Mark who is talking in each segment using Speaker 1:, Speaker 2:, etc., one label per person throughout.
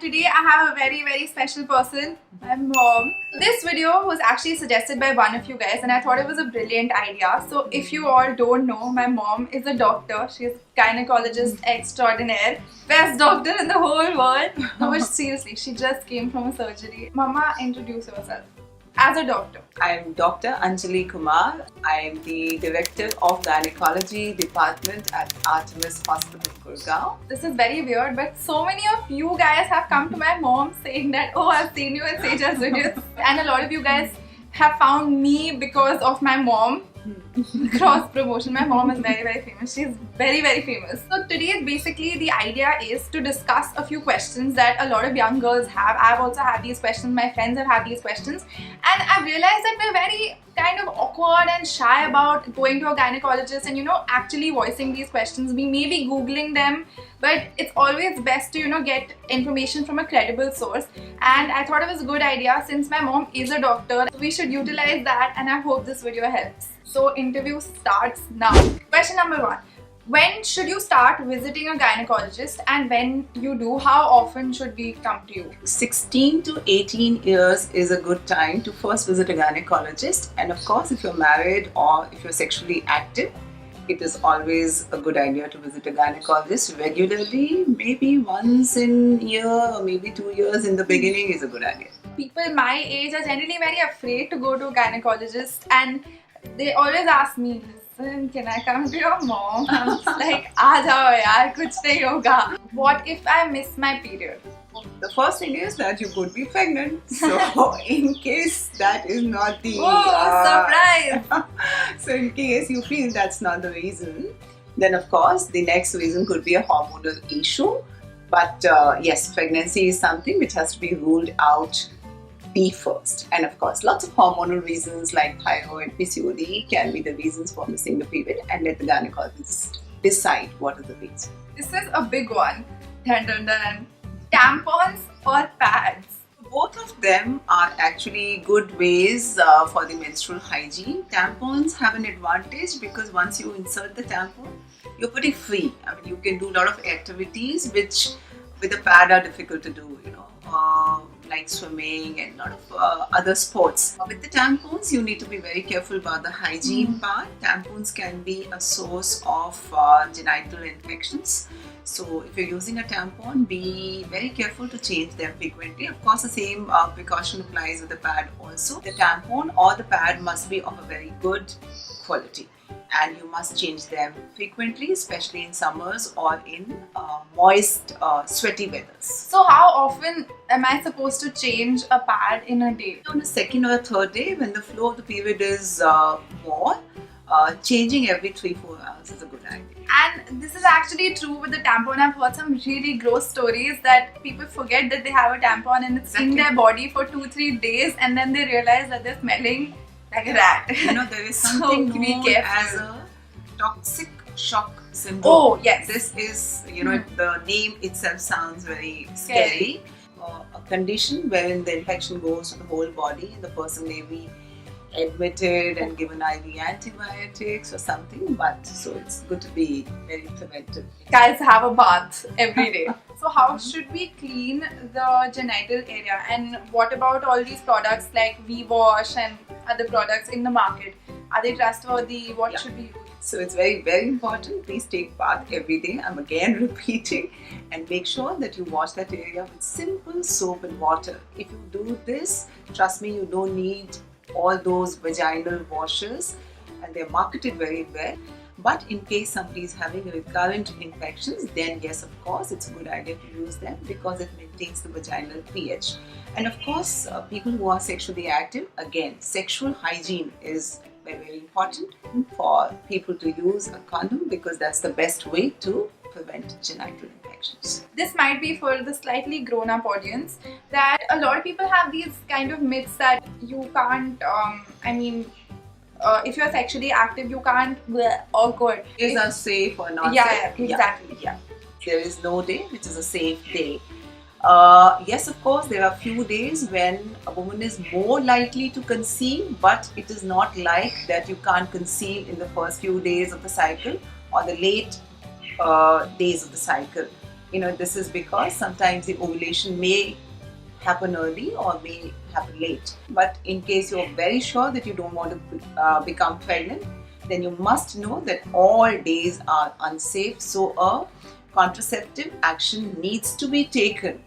Speaker 1: today I have a very special person, my mom. This video was actually suggested by one of you guys and I thought it was a brilliant idea. So if you all don't know, my mom is a doctor. She's gynecologist extraordinaire. Best doctor in the whole world. No, but seriously, she just came from a surgery. Mama, introduce yourself. As a doctor.
Speaker 2: I'm Dr. Anjali Kumar. I am the Director of Gynaecology Department at Artemis Hospital, Gurgaon.
Speaker 1: This is very weird, but so many of you guys have come to my mom saying that, oh, I've seen you in Sejal's videos. And a lot of you guys have found me because of my mom. Cross promotion. My mom is very famous. She's very famous. So today basically the idea is to discuss a few questions that a lot of young girls have. I've also had these questions, my friends have had these questions, and I've realized that we're very kind of awkward and shy about going to a gynecologist and actually voicing these questions. We may be googling them, but it's always best to get information from a credible source, and I thought it was a good idea since my mom is a doctor. We should utilize that, and I hope this video helps. So interview starts now. Question number 1. When should you start visiting a gynecologist, and when you do, how often should we come to you?
Speaker 2: 16 to 18 years is a good time to first visit a gynecologist, and of course if you're married or if you're sexually active, it is always a good idea to visit a gynecologist regularly. Maybe once in a year or maybe 2 years in the beginning is a good idea.
Speaker 1: People my age are generally very afraid to go to a gynecologist, and they always ask me, listen, can I come to your mom? I'm just like, aa jao yaar, kuch nahi hoga. What if I miss my period?
Speaker 2: The first thing is that you could be pregnant. So in case that is not the...
Speaker 1: surprise!
Speaker 2: So in case you feel that's not the reason, then of course the next reason could be a hormonal issue. But yes, pregnancy is something which has to be ruled out the first. And of course, lots of hormonal reasons like thyroid, PCOD can be the reasons for missing the period, and let the gynecologist decide what is the reason.
Speaker 1: This is a big one. Dun. Tampons or pads?
Speaker 2: Both of them are actually good ways for the menstrual hygiene. Tampons have an advantage because once you insert the tampon, you're pretty free. I mean, you can do a lot of activities which with a pad are difficult to do, like swimming and a lot of other sports. With the tampons, you need to be very careful about the hygiene part. Tampons can be a source of genital infections. So if you're using a tampon, be very careful to change them frequently. Of course, the same precaution applies with the pad also. The tampon or the pad must be of a very good quality, and you must change them frequently, especially in summers or in moist, sweaty weathers.
Speaker 1: So how often am I supposed to change a pad in a day?
Speaker 2: On the second or third day, when the flow of the period is more, changing every 3-4 hours is a good idea.
Speaker 1: And this is actually true with the tampon. I've heard some really gross stories that people forget that they have a tampon and it's in their body for 2-3 days, and then they realize that they're smelling like a rat.
Speaker 2: There is something known as a toxic shock syndrome.
Speaker 1: Oh, yes.
Speaker 2: This is, the name itself sounds very scary. A condition wherein the infection goes to the whole body. The person may be admitted and given IV antibiotics or something, but so it's good to be very preventive.
Speaker 1: Guys, have a bath every day. So how should we clean the genital area, and what about all these products like V-Wash and other products in the market? Are they trustworthy? What should we use?
Speaker 2: So it's very important. Please take bath every day. I'm again repeating, and make sure that you wash that area with simple soap and water. If you do this, trust me, you don't need all those vaginal washers, and they're marketed very well. But in case somebody is having recurrent infections, then yes, of course, it's a good idea to use them because it maintains the vaginal pH. And of course, people who are sexually active, again, sexual hygiene is very important for people to use a condom because that's the best way to prevent genital infections.
Speaker 1: This might be for the slightly grown-up audience, that a lot of people have these kind of myths that you can't, if you're sexually active, you can't, awkward.
Speaker 2: Is a safe or not
Speaker 1: safe?
Speaker 2: Yeah,
Speaker 1: exactly.
Speaker 2: Yeah. There is no day which is a safe day. Yes, of course, there are few days when a woman is more likely to conceive, but it is not like that you can't conceive in the first few days of the cycle or the late days of the cycle. This is because sometimes the ovulation may happen early or may happen late. But in case you're very sure that you don't want to become pregnant, then you must know that all days are unsafe. So a contraceptive action needs to be taken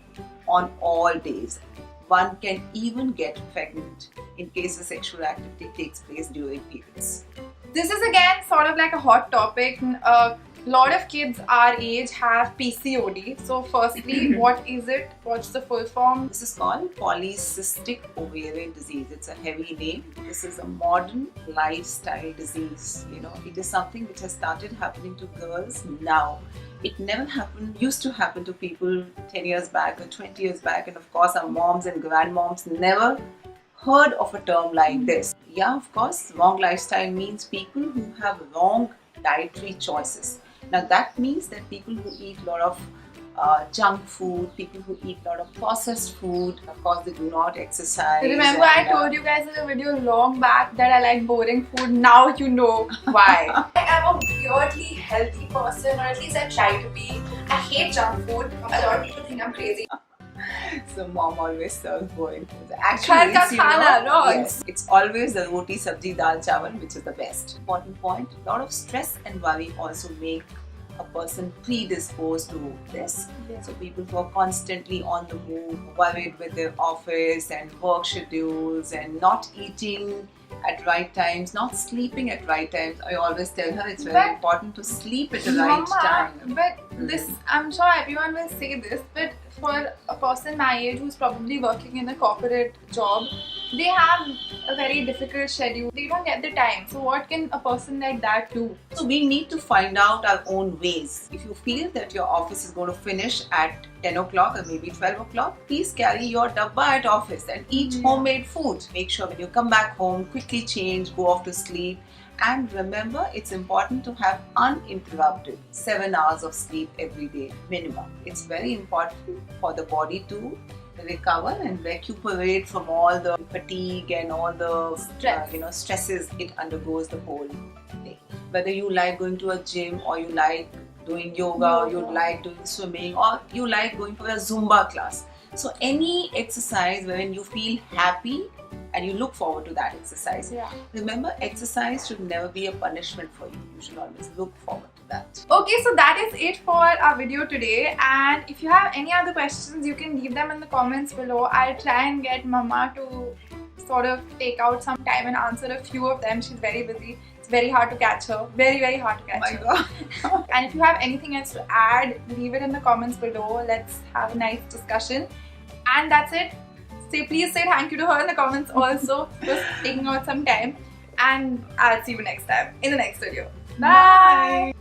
Speaker 2: on all days. One can even get pregnant in case the sexual activity takes place during periods.
Speaker 1: This is again sort of like a hot topic. A lot of kids our age have PCOD. So firstly, what is it? What's the full form?
Speaker 2: This is called polycystic ovarian disease. It's a heavy name. This is a modern lifestyle disease. It is something which has started happening to girls now. It never used to happen to people 10 years back or 20 years back, and of course our moms and grandmoms never heard of a term like this. Yeah, of course, wrong lifestyle means people who have wrong dietary choices. Now that means that people who eat a lot of junk food, people who eat a lot of processed food, of course they do not exercise.
Speaker 1: Remember I told you guys in a video long back that I like boring food. Now you know why. I am a weirdly healthy person, or at least I try to be. I hate junk food. A lot of people think I'm crazy.
Speaker 2: So mom always serves boring food. Actually, yes, it's always the roti, sabji, dal, chawal which is the best. Important point, a lot of stress and worry also make a person predisposed to this. Yeah. So people who are constantly on the move, worried with their office and work schedules and not eating at right times, not sleeping at right times. I always tell her it's very important to sleep at the right time.
Speaker 1: But this, I'm sure everyone will say this, but for a person my age who's probably working in a corporate job, they have a very difficult schedule. They don't get the time. So what can a person like that do?
Speaker 2: So we need to find out our own ways. If you feel that your office is going to finish at 10 o'clock or maybe 12 o'clock, please carry your dabba at office and eat homemade food. Make sure when you come back home, quickly change, go off to sleep. And remember, it's important to have uninterrupted 7 hours of sleep every day minimum. It's very important for the body to recover and recuperate from all the fatigue and all the stresses it undergoes the whole day. Whether you like going to a gym, or you like doing yoga, or you like doing swimming, or you like going for a Zumba class. So any exercise wherein you feel happy and you look forward to that exercise.
Speaker 1: Yeah.
Speaker 2: Remember, exercise should never be a punishment for you. You should always look forward to that.
Speaker 1: Okay, so that is it for our video today. And if you have any other questions, you can leave them in the comments below. I'll try and get Mama to sort of take out some time and answer a few of them. She's very busy. It's very hard to catch her. Very, very hard to catch her.
Speaker 2: Oh my God.
Speaker 1: And if you have anything else to add, leave it in the comments below. Let's have a nice discussion. And that's it. Please say thank you to her in the comments also for taking out some time. And I'll see you next time in the next video. Bye.